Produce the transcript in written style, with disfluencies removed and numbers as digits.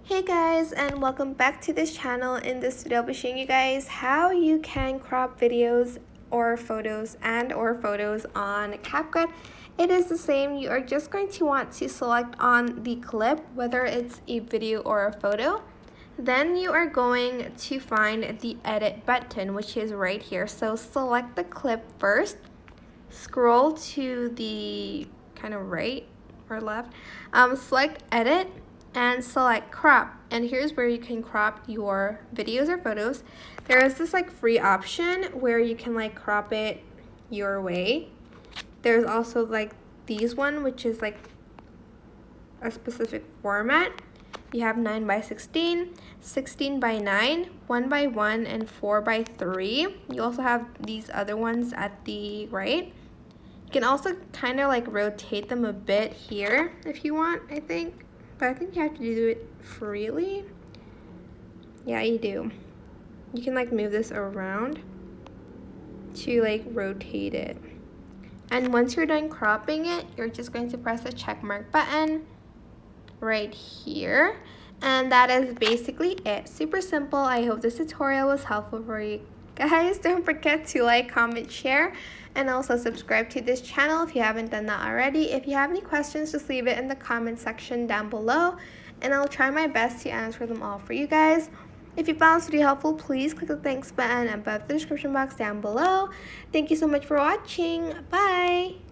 Hey guys, and welcome back to this channel. In this video I'll be showing you guys how you can crop videos or photos on CapCut. It is the same. You are just going to want to select on the clip whether it's a video or a photo. Then you are going to find the edit button, which is right here. So select the clip first, scroll to the kind of right or left, select edit and select crop, and here's where you can crop your videos or photos. There is this free option where you can crop it your way. There's also these one, which is a specific format. You have 9x16, 16x9, 1x1, and 4x3. You also have these other ones at the right. You can also kind of rotate them a bit here if you want, I think. But I think you have to do it freely. Yeah, you do. You can move this around to rotate it. And once you're done cropping it, you're just going to press the check mark button right here. And that is basically it. Super simple. I hope this tutorial was helpful for you guys. Don't forget to like, comment, share, and also subscribe to this channel if you haven't done that already. If you have any questions, just leave it in the comment section down below, and I'll try my best to answer them all for you guys. If you found this video helpful, please click the thanks button above the description box down below. Thank you so much for watching. Bye!